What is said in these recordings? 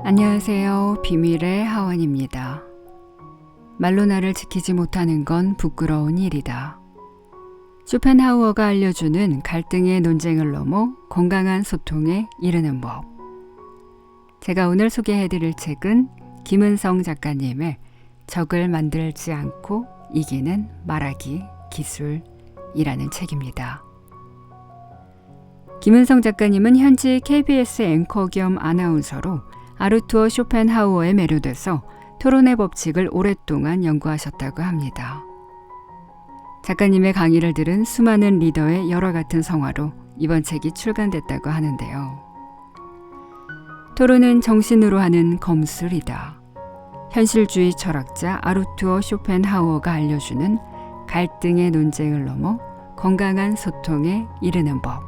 안녕하세요. 비밀의 하원입니다. 말로 나를 지키지 못하는 건 부끄러운 일이다. 쇼펜하우어가 알려주는 갈등의 논쟁을 넘어 건강한 소통에 이르는 법. 제가 오늘 소개해드릴 책은 김은성 작가님의 적을 만들지 않고 이기는 말하기 기술이라는 책입니다. 김은성 작가님은 현재 KBS 앵커 겸 아나운서로 아르투어 쇼펜하우어에 매료돼서 토론의 법칙을 오랫동안 연구하셨다고 합니다. 작가님의 강의를 들은 수많은 리더의 열화 같은 성화로 이번 책이 출간됐다고 하는데요. 토론은 정신으로 하는 검술이다. 현실주의 철학자 아르투어 쇼펜하우어가 알려주는 갈등의 논쟁을 넘어 건강한 소통에 이르는 법.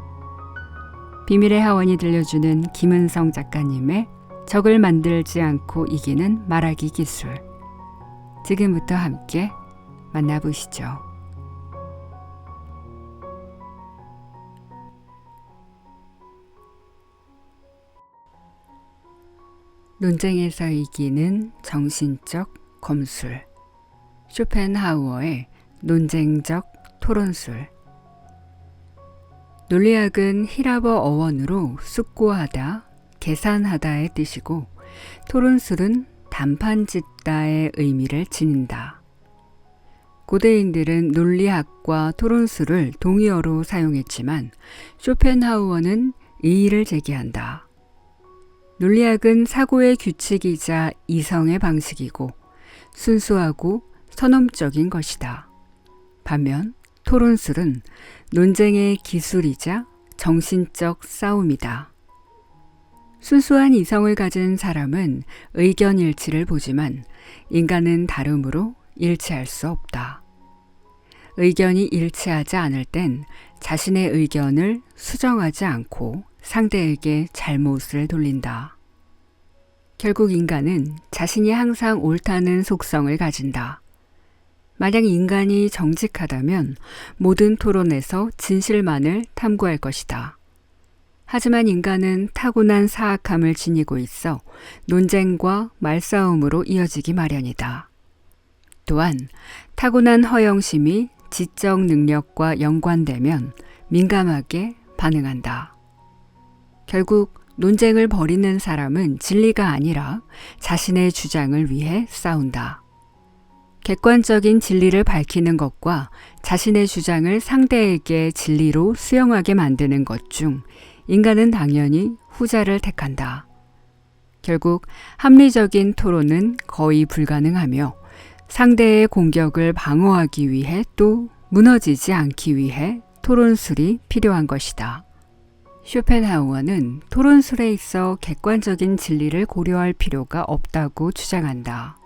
비밀의 하원이 들려주는 김은성 작가님의 적을 만들지 않고 이기는 말하기 기술. 지금부터 함께 만나보시죠. 논쟁에서 이기는 정신적 검술. 쇼펜하우어의 논쟁적 토론술. 논리학은 히라버 어원으로 숙고하다, 계산하다의 뜻이고 토론술은 단판짓다의 의미를 지닌다. 고대인들은 논리학과 토론술을 동의어로 사용했지만 쇼펜하우어는 이의를 제기한다. 논리학은 사고의 규칙이자 이성의 방식이고 순수하고 선험적인 것이다. 반면 토론술은 논쟁의 기술이자 정신적 싸움이다. 순수한 이성을 가진 사람은 의견 일치를 보지만 인간은 다름으로 일치할 수 없다. 의견이 일치하지 않을 땐 자신의 의견을 수정하지 않고 상대에게 잘못을 돌린다. 결국 인간은 자신이 항상 옳다는 속성을 가진다. 만약 인간이 정직하다면 모든 토론에서 진실만을 탐구할 것이다. 하지만 인간은 타고난 사악함을 지니고 있어 논쟁과 말싸움으로 이어지기 마련이다. 또한 타고난 허영심이 지적 능력과 연관되면 민감하게 반응한다. 결국 논쟁을 벌이는 사람은 진리가 아니라 자신의 주장을 위해 싸운다. 객관적인 진리를 밝히는 것과 자신의 주장을 상대에게 진리로 수용하게 만드는 것 중 인간은 당연히 후자를 택한다. 결국 합리적인 토론은 거의 불가능하며 상대의 공격을 방어하기 위해 또 무너지지 않기 위해 토론술이 필요한 것이다. 쇼펜하우어는 토론술에 있어 객관적인 진리를 고려할 필요가 없다고 주장한다.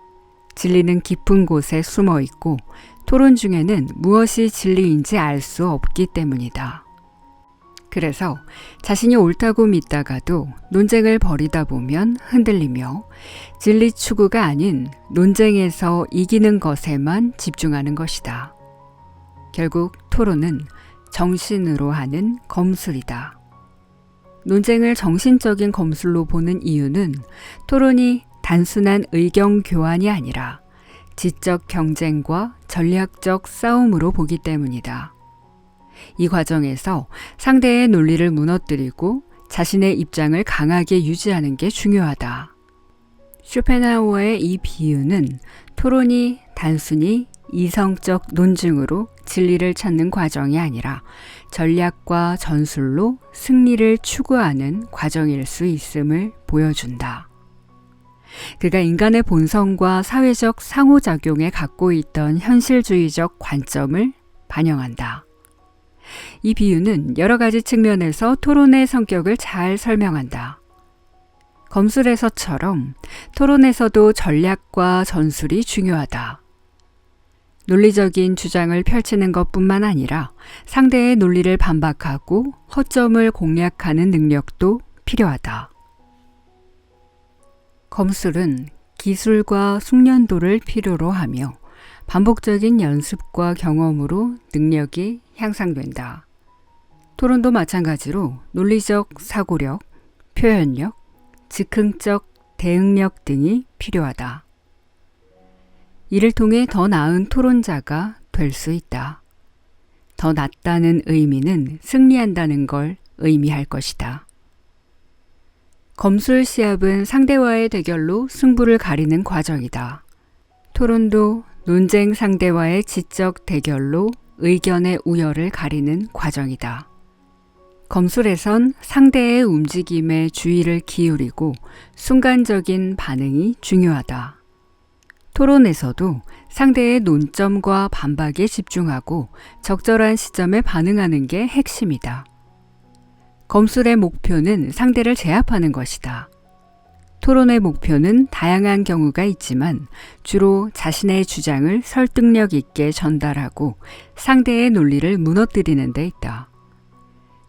진리는 깊은 곳에 숨어 있고 토론 중에는 무엇이 진리인지 알 수 없기 때문이다. 그래서 자신이 옳다고 믿다가도 논쟁을 벌이다 보면 흔들리며 진리 추구가 아닌 논쟁에서 이기는 것에만 집중하는 것이다. 결국 토론은 정신으로 하는 검술이다. 논쟁을 정신적인 검술로 보는 이유는 토론이 단순한 의견 교환이 아니라 지적 경쟁과 전략적 싸움으로 보기 때문이다. 이 과정에서 상대의 논리를 무너뜨리고 자신의 입장을 강하게 유지하는 게 중요하다. 쇼펜하우어의 이 비유는 토론이 단순히 이성적 논증으로 진리를 찾는 과정이 아니라 전략과 전술로 승리를 추구하는 과정일 수 있음을 보여준다. 그가 인간의 본성과 사회적 상호작용에 갖고 있던 현실주의적 관점을 반영한다. 이 비유는 여러 가지 측면에서 토론의 성격을 잘 설명한다. 검술에서처럼 토론에서도 전략과 전술이 중요하다. 논리적인 주장을 펼치는 것뿐만 아니라 상대의 논리를 반박하고 허점을 공략하는 능력도 필요하다. 검술은 기술과 숙련도를 필요로 하며 반복적인 연습과 경험으로 능력이 향상된다. 토론도 마찬가지로 논리적 사고력, 표현력, 즉흥적 대응력 등이 필요하다. 이를 통해 더 나은 토론자가 될 수 있다. 더 낫다는 의미는 승리한다는 걸 의미할 것이다. 검술 시합은 상대와의 대결로 승부를 가리는 과정이다. 토론도 논쟁 상대와의 지적 대결로 의견의 우열을 가리는 과정이다. 검술에선 상대의 움직임에 주의를 기울이고 순간적인 반응이 중요하다. 토론에서도 상대의 논점과 반박에 집중하고 적절한 시점에 반응하는 게 핵심이다. 검술의 목표는 상대를 제압하는 것이다. 토론의 목표는 다양한 경우가 있지만 주로 자신의 주장을 설득력 있게 전달하고 상대의 논리를 무너뜨리는 데 있다.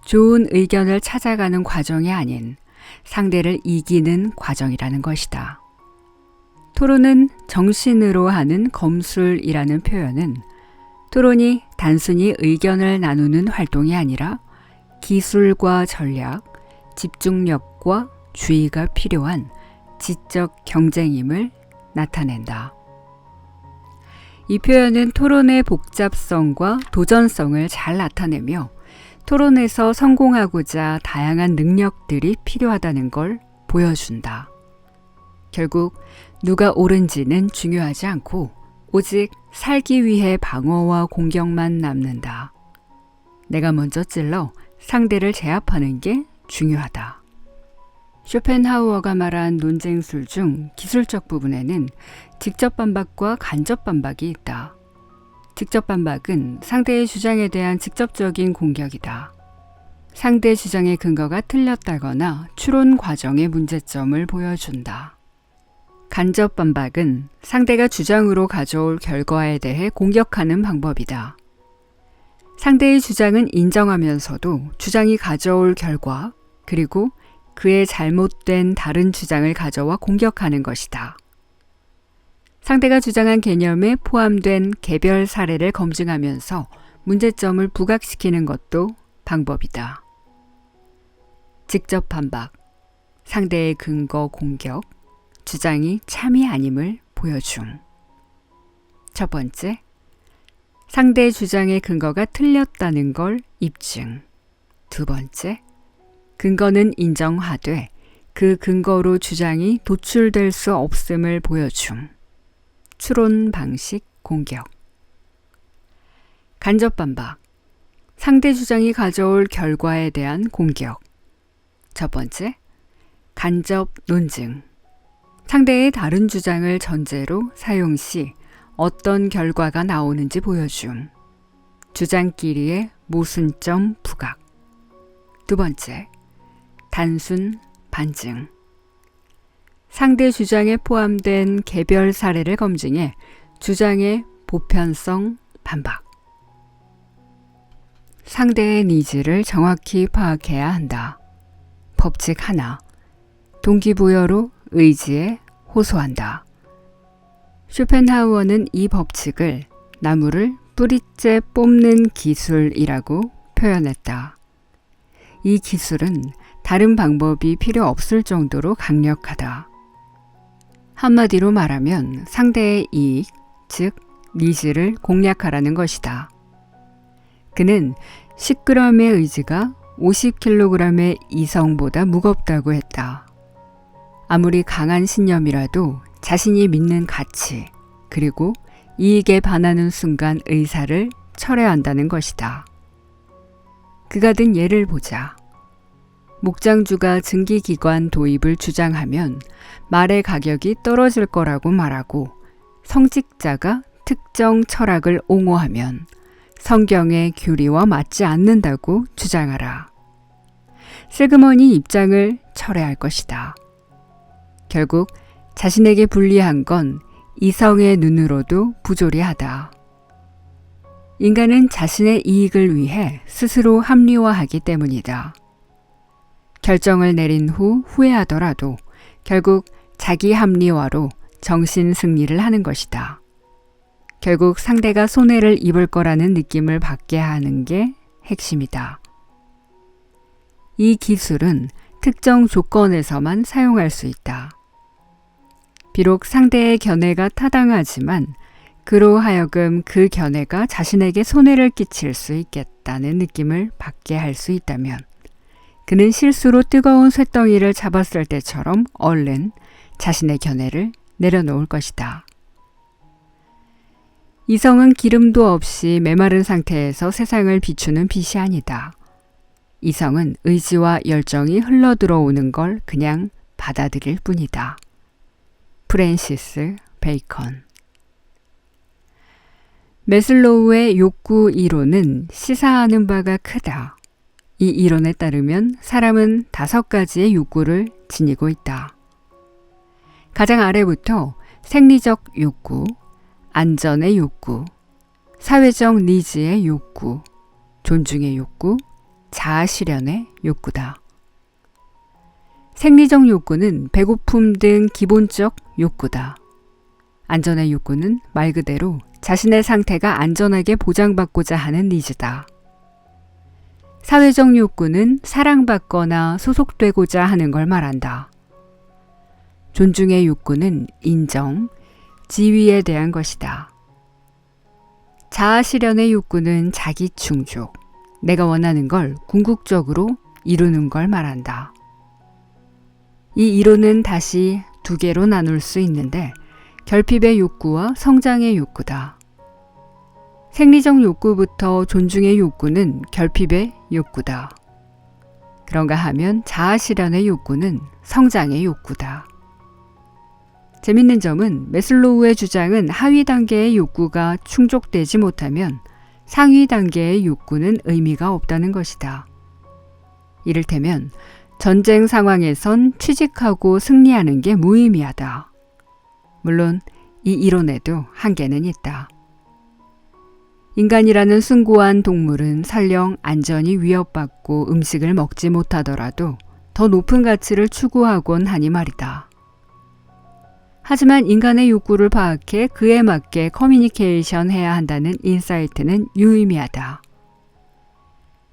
좋은 의견을 찾아가는 과정이 아닌 상대를 이기는 과정이라는 것이다. 토론은 정신으로 하는 검술이라는 표현은 토론이 단순히 의견을 나누는 활동이 아니라 기술과 전략, 집중력과 주의가 필요한 지적 경쟁임을 나타낸다. 이 표현은 토론의 복잡성과 도전성을 잘 나타내며 토론에서 성공하고자 다양한 능력들이 필요하다는 걸 보여준다. 결국 누가 옳은지는 중요하지 않고 오직 살기 위해 방어와 공격만 남는다. 내가 먼저 찔러 상대를 제압하는 게 중요하다. 쇼펜하우어가 말한 논쟁술 중 기술적 부분에는 직접 반박과 간접 반박이 있다. 직접 반박은 상대의 주장에 대한 직접적인 공격이다. 상대 주장의 근거가 틀렸다거나 추론 과정의 문제점을 보여준다. 간접 반박은 상대가 주장으로 가져올 결과에 대해 공격하는 방법이다. 상대의 주장은 인정하면서도 주장이 가져올 결과, 그리고 그의 잘못된 다른 주장을 가져와 공격하는 것이다. 상대가 주장한 개념에 포함된 개별 사례를 검증하면서 문제점을 부각시키는 것도 방법이다. 직접 반박, 상대의 근거 공격, 주장이 참이 아님을 보여줌. 첫 번째, 상대 주장의 근거가 틀렸다는 걸 입증. 두 번째, 근거는 인정하되 그 근거로 주장이 도출될 수 없음을 보여줌. 추론 방식 공격. 간접 반박, 상대 주장이 가져올 결과에 대한 공격. 첫 번째, 간접 논증. 상대의 다른 주장을 전제로 사용 시 어떤 결과가 나오는지 보여줌. 주장끼리의 모순점 부각. 두 번째, 단순 반증. 상대 주장에 포함된 개별 사례를 검증해 주장의 보편성 반박. 상대의 니즈를 정확히 파악해야 한다. 법칙 하나, 동기부여로 의지에 호소한다. 쇼펜하우어는 이 법칙을 나무를 뿌리째 뽑는 기술이라고 표현했다. 이 기술은 다른 방법이 필요 없을 정도로 강력하다. 한마디로 말하면 상대의 이익, 즉 니즈를 공략하라는 것이다. 그는 10g의 의지가 50kg의 이성보다 무겁다고 했다. 아무리 강한 신념이라도 자신이 믿는 가치, 그리고 이익에 반하는 순간 의사를 철회한다는 것이다. 그가 든 예를 보자. 목장주가 증기기관 도입을 주장하면 말의 가격이 떨어질 거라고 말하고, 성직자가 특정 철학을 옹호하면 성경의 교리와 맞지 않는다고 주장하라. 슬그머니 입장을 철회할 것이다. 결국 자신에게 불리한 건 이성의 눈으로도 부조리하다. 인간은 자신의 이익을 위해 스스로 합리화하기 때문이다. 결정을 내린 후 후회하더라도 결국 자기 합리화로 정신 승리를 하는 것이다. 결국 상대가 손해를 입을 거라는 느낌을 받게 하는 게 핵심이다. 이 기술은 특정 조건에서만 사용할 수 있다. 비록 상대의 견해가 타당하지만 그로 하여금 그 견해가 자신에게 손해를 끼칠 수 있겠다는 느낌을 받게 할 수 있다면 그는 실수로 뜨거운 쇳덩이를 잡았을 때처럼 얼른 자신의 견해를 내려놓을 것이다. 이성은 기름도 없이 메마른 상태에서 세상을 비추는 빛이 아니다. 이성은 의지와 열정이 흘러들어오는 걸 그냥 받아들일 뿐이다. 프랜시스 베이컨. 매슬로우의 욕구 이론은 시사하는 바가 크다. 이 이론에 따르면 사람은 5가지의 욕구를 지니고 있다. 가장 아래부터 생리적 욕구, 안전의 욕구, 사회적 니즈의 욕구, 존중의 욕구, 자아실현의 욕구다. 생리적 욕구는 배고픔 등 기본적 욕구다. 안전의 욕구는 말 그대로 자신의 상태가 안전하게 보장받고자 하는 니즈다. 사회적 욕구는 사랑받거나 소속되고자 하는 걸 말한다. 존중의 욕구는 인정, 지위에 대한 것이다. 자아실현의 욕구는 자기 충족, 내가 원하는 걸 궁극적으로 이루는 걸 말한다. 이 이론은 다시 2개로 나눌 수 있는데 결핍의 욕구와 성장의 욕구다. 생리적 욕구부터 존중의 욕구는 결핍의 욕구다. 그런가 하면 자아실현의 욕구는 성장의 욕구다. 재밌는 점은 매슬로우의 주장은 하위 단계의 욕구가 충족되지 못하면 상위 단계의 욕구는 의미가 없다는 것이다. 이를테면 전쟁 상황에선 취직하고 승리하는 게 무의미하다. 물론 이 이론에도 한계는 있다. 인간이라는 숭고한 동물은 설령 안전이 위협받고 음식을 먹지 못하더라도 더 높은 가치를 추구하곤 하니 말이다. 하지만 인간의 욕구를 파악해 그에 맞게 커뮤니케이션 해야 한다는 인사이트는 유의미하다.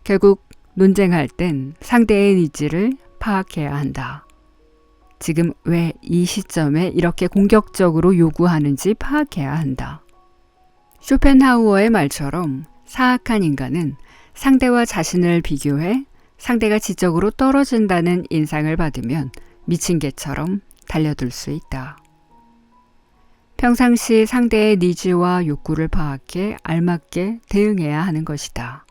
결국 논쟁할 땐 상대의 니즈를 파악해야 한다. 지금 왜 이 시점에 이렇게 공격적으로 요구하는지 파악해야 한다. 쇼펜하우어의 말처럼 사악한 인간은 상대와 자신을 비교해 상대가 지적으로 떨어진다는 인상을 받으면 미친 개처럼 달려들 수 있다. 평상시 상대의 니즈와 욕구를 파악해 알맞게 대응해야 하는 것이다.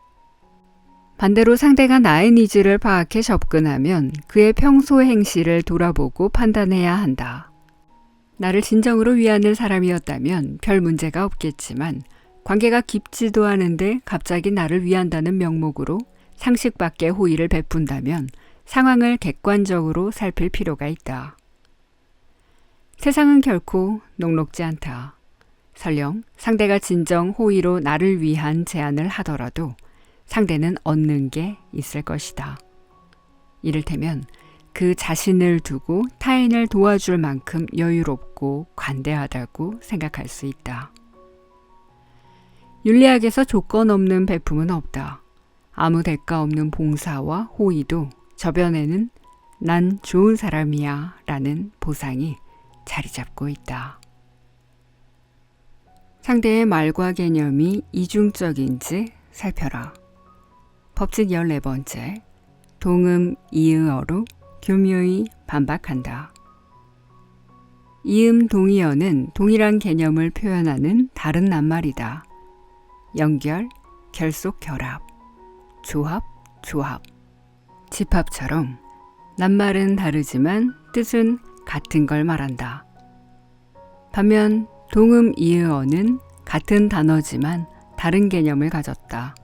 반대로 상대가 나의 니즈를 파악해 접근하면 그의 평소 행실을 돌아보고 판단해야 한다. 나를 진정으로 위하는 사람이었다면 별 문제가 없겠지만 관계가 깊지도 않은데 갑자기 나를 위한다는 명목으로 상식 밖의 호의를 베푼다면 상황을 객관적으로 살필 필요가 있다. 세상은 결코 녹록지 않다. 설령 상대가 진정 호의로 나를 위한 제안을 하더라도 상대는 얻는 게 있을 것이다. 이를테면 그 자신을 두고 타인을 도와줄 만큼 여유롭고 관대하다고 생각할 수 있다. 윤리학에서 조건 없는 베품은 없다. 아무 대가 없는 봉사와 호의도 저변에는 난 좋은 사람이야 라는 보상이 자리 잡고 있다. 상대의 말과 개념이 이중적인지 살펴라. 법칙 14번째. 동음 이의어로 교묘히 반박한다. 이음 동의어는 동일한 개념을 표현하는 다른 낱말이다. 연결, 결속, 결합, 조합, 조합, 집합처럼 낱말은 다르지만 뜻은 같은 걸 말한다. 반면 동음 이의어는 같은 단어지만 다른 개념을 가졌다.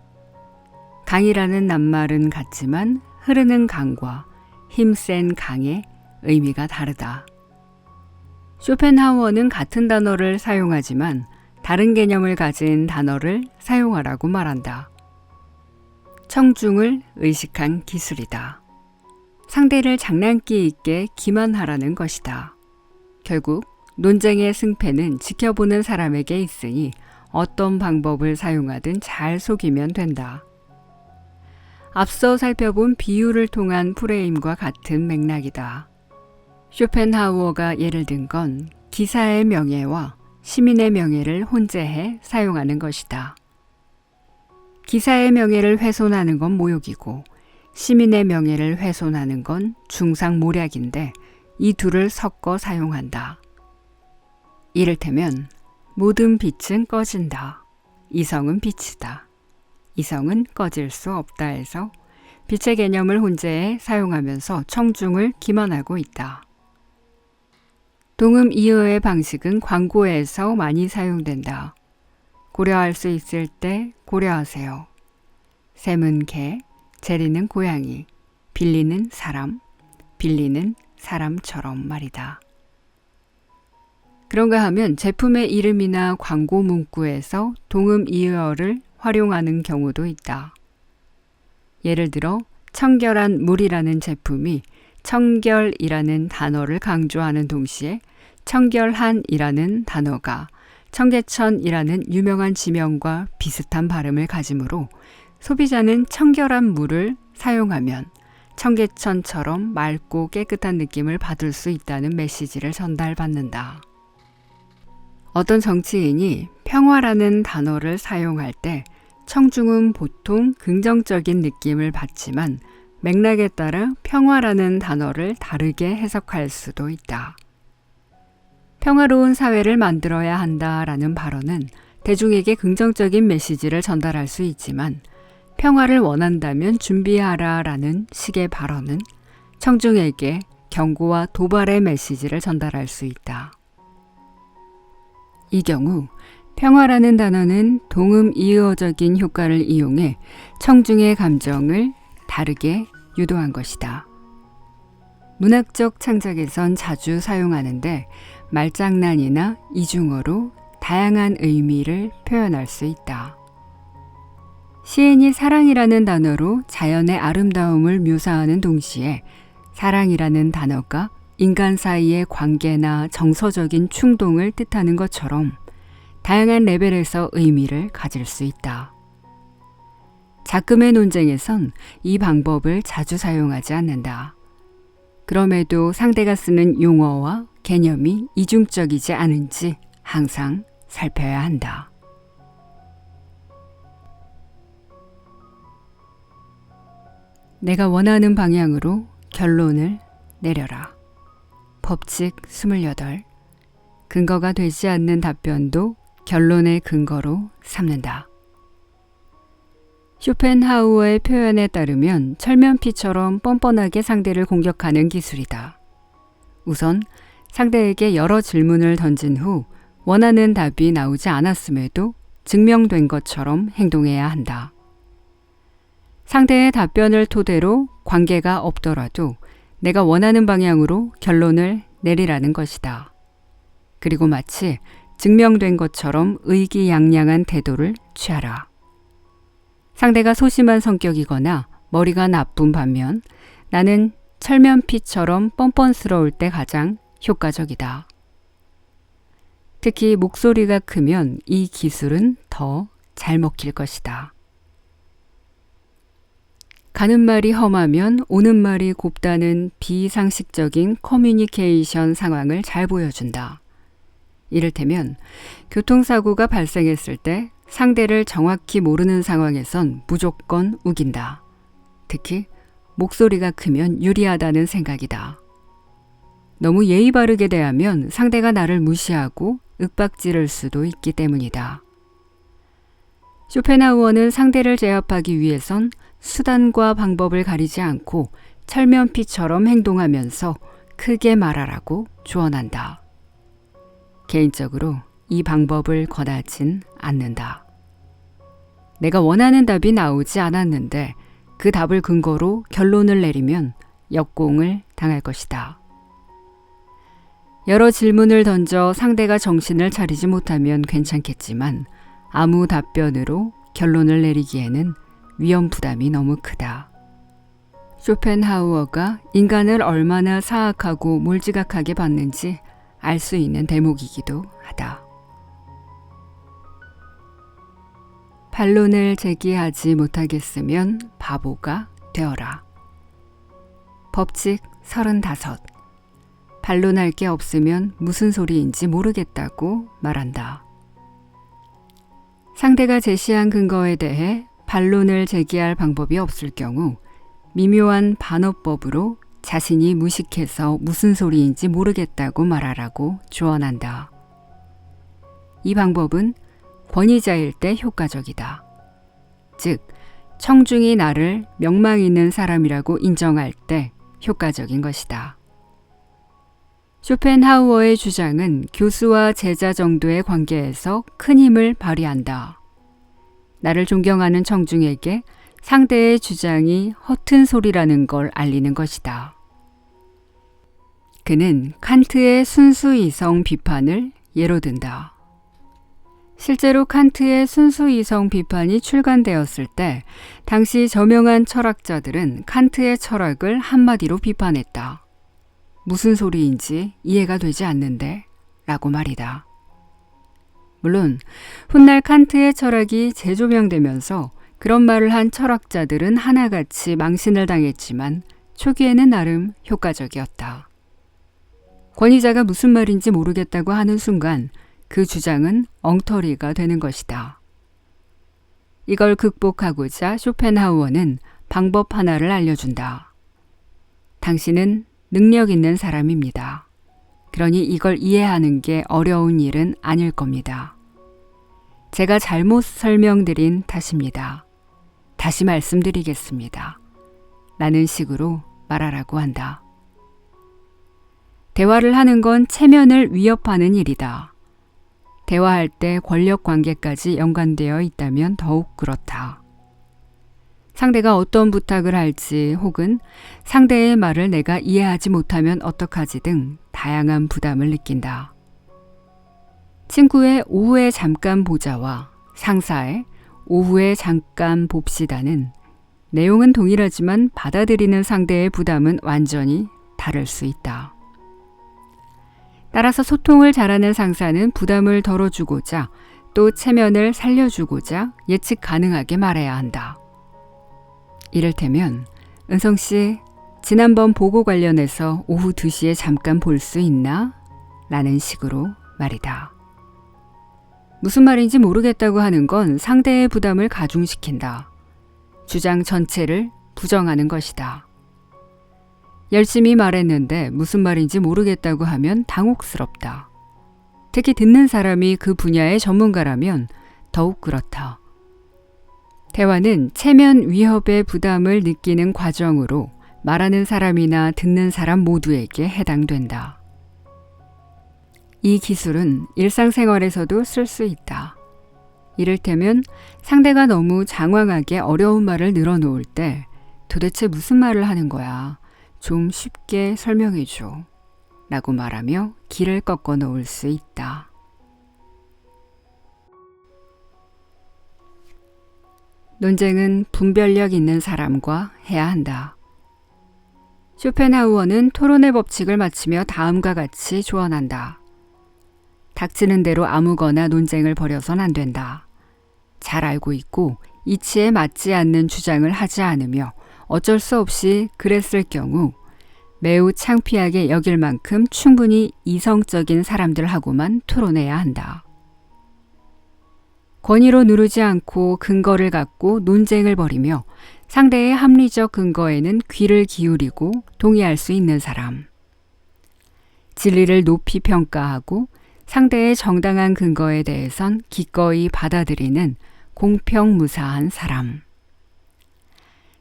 강이라는 낱말은 같지만 흐르는 강과 힘센 강의 의미가 다르다. 쇼펜하우어는 같은 단어를 사용하지만 다른 개념을 가진 단어를 사용하라고 말한다. 청중을 의식한 기술이다. 상대를 장난기 있게 기만하라는 것이다. 결국 논쟁의 승패는 지켜보는 사람에게 있으니 어떤 방법을 사용하든 잘 속이면 된다. 앞서 살펴본 비유를 통한 프레임과 같은 맥락이다. 쇼펜하우어가 예를 든 건 기사의 명예와 시민의 명예를 혼재해 사용하는 것이다. 기사의 명예를 훼손하는 건 모욕이고 시민의 명예를 훼손하는 건 중상모략인데 이 둘을 섞어 사용한다. 이를테면 모든 빛은 꺼진다. 이성은 빛이다. 이성은 꺼질 수 없다 해서 빛의 개념을 혼재해 사용하면서 청중을 기만하고 있다. 동음이어의 방식은 광고에서 많이 사용된다. 고려할 수 있을 때 고려하세요. 샘은 개, 제리는 고양이, 빌리는 사람, 빌리는 사람처럼 말이다. 그런가 하면 제품의 이름이나 광고 문구에서 동음이어를 활용하는 경우도 있다. 예를 들어 청결한 물이라는 제품이 청결이라는 단어를 강조하는 동시에 청결한이라는 단어가 청계천이라는 유명한 지명과 비슷한 발음을 가지므로 소비자는 청결한 물을 사용하면 청계천처럼 맑고 깨끗한 느낌을 받을 수 있다는 메시지를 전달받는다. 어떤 정치인이 평화라는 단어를 사용할 때 청중은 보통 긍정적인 느낌을 받지만 맥락에 따라 평화라는 단어를 다르게 해석할 수도 있다. 평화로운 사회를 만들어야 한다라는 발언은 대중에게 긍정적인 메시지를 전달할 수 있지만 평화를 원한다면 준비하라라는 식의 발언은 청중에게 경고와 도발의 메시지를 전달할 수 있다. 이 경우 평화라는 단어는 동음이어적인 효과를 이용해 청중의 감정을 다르게 유도한 것이다. 문학적 창작에선 자주 사용하는데 말장난이나 이중어로 다양한 의미를 표현할 수 있다. 시인이 사랑이라는 단어로 자연의 아름다움을 묘사하는 동시에 사랑이라는 단어가 인간 사이의 관계나 정서적인 충동을 뜻하는 것처럼 다양한 레벨에서 의미를 가질 수 있다. 작금의 논쟁에선 이 방법을 자주 사용하지 않는다. 그럼에도 상대가 쓰는 용어와 개념이 이중적이지 않은지 항상 살펴야 한다. 내가 원하는 방향으로 결론을 내려라. 법칙 28. 근거가 되지 않는 답변도 결론의 근거로 삼는다. 쇼펜하우어의 표현에 따르면 철면피처럼 뻔뻔하게 상대를 공격하는 기술이다. 우선 상대에게 여러 질문을 던진 후 원하는 답이 나오지 않았음에도 증명된 것처럼 행동해야 한다. 상대의 답변을 토대로 관계가 없더라도 내가 원하는 방향으로 결론을 내리라는 것이다. 그리고 마치 증명된 것처럼 의기양양한 태도를 취하라. 상대가 소심한 성격이거나 머리가 나쁜 반면 나는 철면피처럼 뻔뻔스러울 때 가장 효과적이다. 특히 목소리가 크면 이 기술은 더 잘 먹힐 것이다. 가는 말이 험하면 오는 말이 곱다는 비상식적인 커뮤니케이션 상황을 잘 보여준다. 이를테면 교통사고가 발생했을 때 상대를 정확히 모르는 상황에선 무조건 우긴다. 특히 목소리가 크면 유리하다는 생각이다. 너무 예의 바르게 대하면 상대가 나를 무시하고 윽박지를 수도 있기 때문이다. 쇼펜하우어는 상대를 제압하기 위해선 수단과 방법을 가리지 않고 철면피처럼 행동하면서 크게 말하라고 조언한다. 개인적으로 이 방법을 권하진 않는다. 내가 원하는 답이 나오지 않았는데 그 답을 근거로 결론을 내리면 역공을 당할 것이다. 여러 질문을 던져 상대가 정신을 차리지 못하면 괜찮겠지만 아무 답변으로 결론을 내리기에는 위험 부담이 너무 크다. 쇼펜하우어가 인간을 얼마나 사악하고 몰지각하게 봤는지 알 수 있는 대목이기도 하다. 반론을 제기하지 못하겠으면 바보가 되어라. 법칙 35. 반론할 게 없으면 무슨 소리인지 모르겠다고 말한다. 상대가 제시한 근거에 대해 반론을 제기할 방법이 없을 경우 미묘한 반어법으로 자신이 무식해서 무슨 소리인지 모르겠다고 말하라고 조언한다. 이 방법은 권위자일 때 효과적이다. 즉, 청중이 나를 명망 있는 사람이라고 인정할 때 효과적인 것이다. 쇼펜하우어의 주장은 교수와 제자 정도의 관계에서 큰 힘을 발휘한다. 나를 존경하는 청중에게 상대의 주장이 허튼 소리라는 걸 알리는 것이다. 그는 칸트의 순수이성 비판을 예로 든다. 실제로 칸트의 순수이성 비판이 출간되었을 때 당시 저명한 철학자들은 칸트의 철학을 한마디로 비판했다. 무슨 소리인지 이해가 되지 않는데 라고 말이다. 물론 훗날 칸트의 철학이 재조명되면서 그런 말을 한 철학자들은 하나같이 망신을 당했지만 초기에는 나름 효과적이었다. 권위자가 무슨 말인지 모르겠다고 하는 순간 그 주장은 엉터리가 되는 것이다. 이걸 극복하고자 쇼펜하우어는 방법 하나를 알려준다. 당신은 능력 있는 사람입니다. 그러니 이걸 이해하는 게 어려운 일은 아닐 겁니다. 제가 잘못 설명드린 탓입니다. 다시 말씀드리겠습니다. 라는 식으로 말하라고 한다. 대화를 하는 건 체면을 위협하는 일이다. 대화할 때 권력 관계까지 연관되어 있다면 더욱 그렇다. 상대가 어떤 부탁을 할지 혹은 상대의 말을 내가 이해하지 못하면 어떡하지 등 다양한 부담을 느낀다. 친구의 오후에 잠깐 보자와 상사의 오후에 잠깐 봅시다는 내용은 동일하지만 받아들이는 상대의 부담은 완전히 다를 수 있다. 따라서 소통을 잘하는 상사는 부담을 덜어주고자 또 체면을 살려주고자 예측 가능하게 말해야 한다. 이를테면 은성씨, 지난번 보고 관련해서 오후 2시에 잠깐 볼 수 있나? 라는 식으로 말이다. 무슨 말인지 모르겠다고 하는 건 상대의 부담을 가중시킨다. 주장 전체를 부정하는 것이다. 열심히 말했는데 무슨 말인지 모르겠다고 하면 당혹스럽다. 특히 듣는 사람이 그 분야의 전문가라면 더욱 그렇다. 대화는 체면 위협의 부담을 느끼는 과정으로 말하는 사람이나 듣는 사람 모두에게 해당된다. 이 기술은 일상생활에서도 쓸 수 있다. 이를테면 상대가 너무 장황하게 어려운 말을 늘어놓을 때 도대체 무슨 말을 하는 거야? 좀 쉽게 설명해줘. 라고 말하며 길을 꺾어 놓을 수 있다. 논쟁은 분별력 있는 사람과 해야 한다. 쇼펜하우어는 토론의 법칙을 마치며 다음과 같이 조언한다. 닥치는 대로 아무거나 논쟁을 벌여선 안 된다. 잘 알고 있고 이치에 맞지 않는 주장을 하지 않으며 어쩔 수 없이 그랬을 경우 매우 창피하게 여길 만큼 충분히 이성적인 사람들하고만 토론해야 한다. 권위로 누르지 않고 근거를 갖고 논쟁을 벌이며 상대의 합리적 근거에는 귀를 기울이고 동의할 수 있는 사람. 진리를 높이 평가하고 상대의 정당한 근거에 대해선 기꺼이 받아들이는 공평무사한 사람.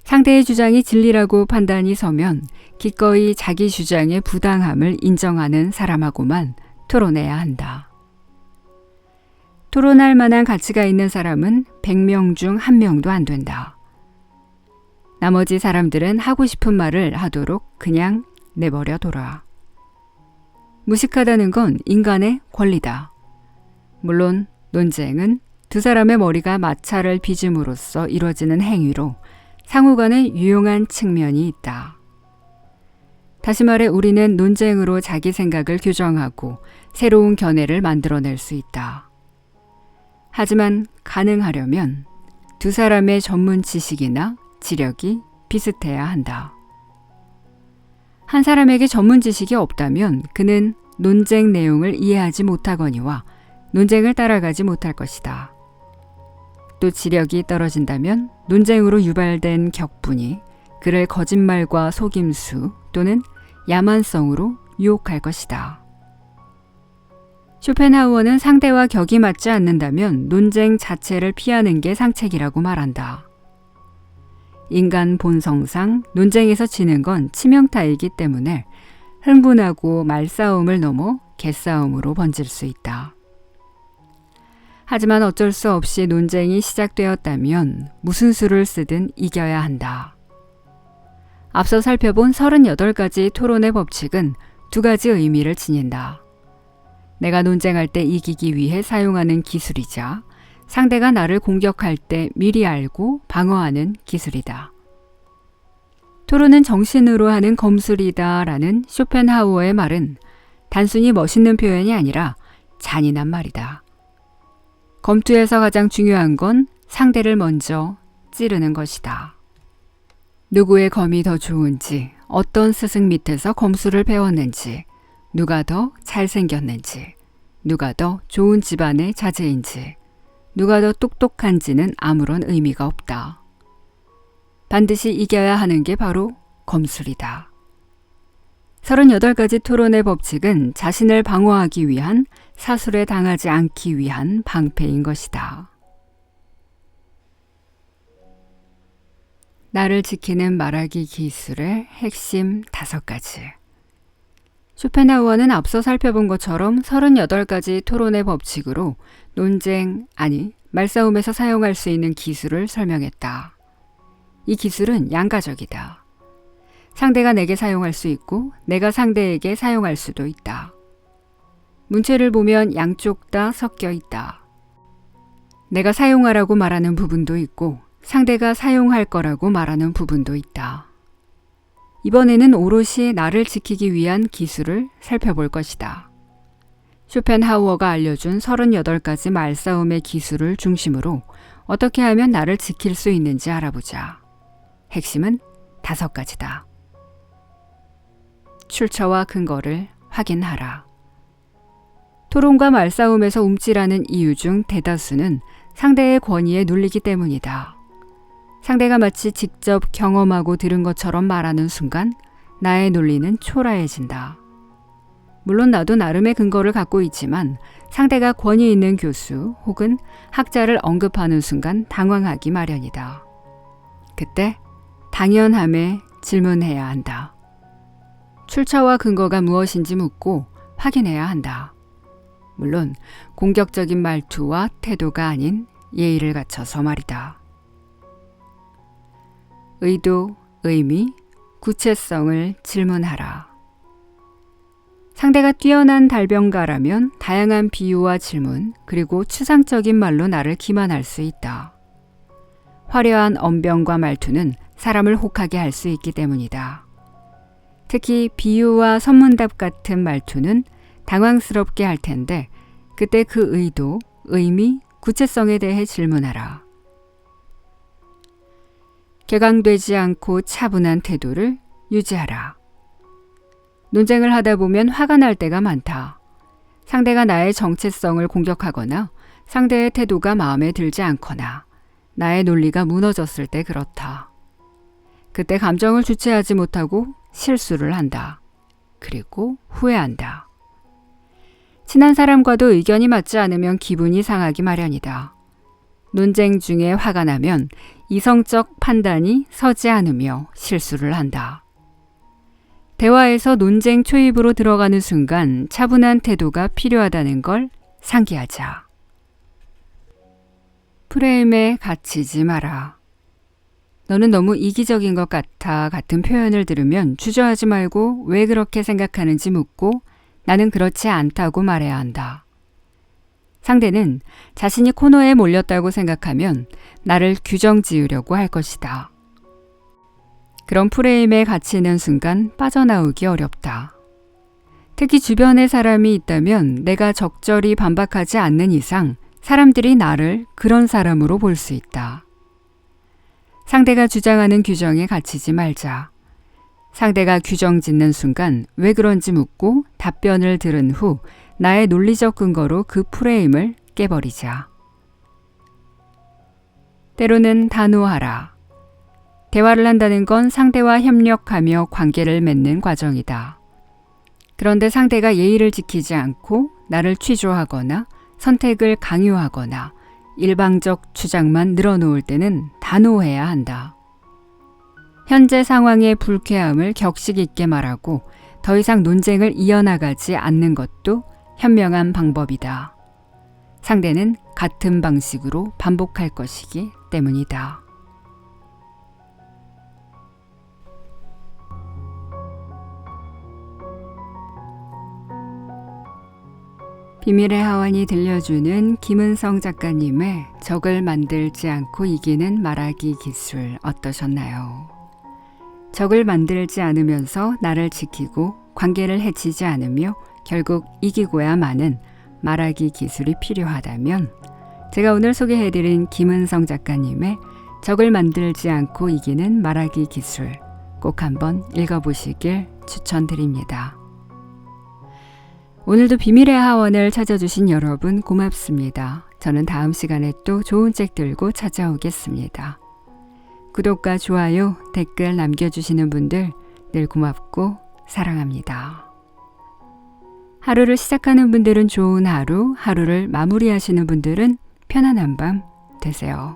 상대의 주장이 진리라고 판단이 서면 기꺼이 자기 주장의 부당함을 인정하는 사람하고만 토론해야 한다. 토론할 만한 가치가 있는 사람은 100명 중 1명도 안 된다. 나머지 사람들은 하고 싶은 말을 하도록 그냥 내버려 둬라. 무식하다는 건 인간의 권리다. 물론 논쟁은 두 사람의 머리가 마찰을 빚음으로써 이루어지는 행위로 상호간에 유용한 측면이 있다. 다시 말해 우리는 논쟁으로 자기 생각을 교정하고 새로운 견해를 만들어낼 수 있다. 하지만 가능하려면 두 사람의 전문 지식이나 지력이 비슷해야 한다. 한 사람에게 전문 지식이 없다면 그는 논쟁 내용을 이해하지 못하거니와 논쟁을 따라가지 못할 것이다. 또 지력이 떨어진다면 논쟁으로 유발된 격분이 그를 거짓말과 속임수 또는 야만성으로 유혹할 것이다. 쇼펜하우어는 상대와 격이 맞지 않는다면 논쟁 자체를 피하는 게 상책이라고 말한다. 인간 본성상 논쟁에서 지는 건 치명타이기 때문에 흥분하고 말싸움을 넘어 개싸움으로 번질 수 있다. 하지만 어쩔 수 없이 논쟁이 시작되었다면 무슨 수를 쓰든 이겨야 한다. 앞서 살펴본 38가지 토론의 법칙은 두 가지 의미를 지닌다. 내가 논쟁할 때 이기기 위해 사용하는 기술이자 상대가 나를 공격할 때 미리 알고 방어하는 기술이다. 토론은 정신으로 하는 검술이다 라는 쇼펜하우어의 말은 단순히 멋있는 표현이 아니라 잔인한 말이다. 검투에서 가장 중요한 건 상대를 먼저 찌르는 것이다. 누구의 검이 더 좋은지, 어떤 스승 밑에서 검술을 배웠는지, 누가 더 잘생겼는지, 누가 더 좋은 집안의 자제인지, 누가 더 똑똑한지는 아무런 의미가 없다. 반드시 이겨야 하는 게 바로 검술이다. 38가지 토론의 법칙은 자신을 방어하기 위한, 사술에 당하지 않기 위한 방패인 것이다. 나를 지키는 말하기 기술의 핵심 5가지. 쇼펜하우어는 앞서 살펴본 것처럼 38가지 토론의 법칙으로 논쟁, 아니 말싸움에서 사용할 수 있는 기술을 설명했다. 이 기술은 양가적이다. 상대가 내게 사용할 수 있고 내가 상대에게 사용할 수도 있다. 문체를 보면 양쪽 다 섞여 있다. 내가 사용하라고 말하는 부분도 있고 상대가 사용할 거라고 말하는 부분도 있다. 이번에는 오롯이 나를 지키기 위한 기술을 살펴볼 것이다. 쇼펜하우어가 알려준 38가지 말싸움의 기술을 중심으로 어떻게 하면 나를 지킬 수 있는지 알아보자. 핵심은 5가지다. 출처와 근거를 확인하라. 토론과 말싸움에서 움찔하는 이유 중 대다수는 상대의 권위에 눌리기 때문이다. 상대가 마치 직접 경험하고 들은 것처럼 말하는 순간 나의 논리는 초라해진다. 물론 나도 나름의 근거를 갖고 있지만 상대가 권위 있는 교수 혹은 학자를 언급하는 순간 당황하기 마련이다. 그때 당연함에 질문해야 한다. 출처와 근거가 무엇인지 묻고 확인해야 한다. 물론 공격적인 말투와 태도가 아닌 예의를 갖춰서 말이다. 의도, 의미, 구체성을 질문하라. 상대가 뛰어난 달변가라면 다양한 비유와 질문, 그리고 추상적인 말로 나를 기만할 수 있다. 화려한 언변과 말투는 사람을 혹하게 할 수 있기 때문이다. 특히 비유와 선문답 같은 말투는 당황스럽게 할 텐데 그때 그 의도, 의미, 구체성에 대해 질문하라. 객관되지 않고 차분한 태도를 유지하라. 논쟁을 하다 보면 화가 날 때가 많다. 상대가 나의 정체성을 공격하거나 상대의 태도가 마음에 들지 않거나 나의 논리가 무너졌을 때 그렇다. 그때 감정을 주체하지 못하고 실수를 한다. 그리고 후회한다. 친한 사람과도 의견이 맞지 않으면 기분이 상하기 마련이다. 논쟁 중에 화가 나면 이성적 판단이 서지 않으며 실수를 한다. 대화에서 논쟁 초입으로 들어가는 순간 차분한 태도가 필요하다는 걸 상기하자. 프레임에 갇히지 마라. 너는 너무 이기적인 것 같아 같은 표현을 들으면 주저하지 말고 왜 그렇게 생각하는지 묻고 나는 그렇지 않다고 말해야 한다. 상대는 자신이 코너에 몰렸다고 생각하면 나를 규정 지으려고 할 것이다. 그런 프레임에 갇히는 순간 빠져나오기 어렵다. 특히 주변에 사람이 있다면 내가 적절히 반박하지 않는 이상 사람들이 나를 그런 사람으로 볼 수 있다. 상대가 주장하는 규정에 갇히지 말자. 상대가 규정 짓는 순간 왜 그런지 묻고 답변을 들은 후 나의 논리적 근거로 그 프레임을 깨버리자. 때로는 단호하라. 대화를 한다는 건 상대와 협력하며 관계를 맺는 과정이다. 그런데 상대가 예의를 지키지 않고 나를 취조하거나 선택을 강요하거나 일방적 주장만 늘어놓을 때는 단호해야 한다. 현재 상황의 불쾌함을 격식 있게 말하고 더 이상 논쟁을 이어나가지 않는 것도 현명한 방법이다. 상대는 같은 방식으로 반복할 것이기 때문이다. 비밀의 하원이 들려주는 김은성 작가님의 적을 만들지 않고 이기는 말하기 기술 어떠셨나요? 적을 만들지 않으면서 나를 지키고 관계를 해치지 않으며 결국 이기고야 마는 말하기 기술이 필요하다면 제가 오늘 소개해드린 김은성 작가님의 적을 만들지 않고 이기는 말하기 기술 꼭 한번 읽어보시길 추천드립니다. 오늘도 비밀의 하원을 찾아주신 여러분 고맙습니다. 저는 다음 시간에 또 좋은 책 들고 찾아오겠습니다. 구독과 좋아요, 댓글 남겨주시는 분들 늘 고맙고 사랑합니다. 하루를 시작하는 분들은 좋은 하루, 하루를 마무리하시는 분들은 편안한 밤 되세요.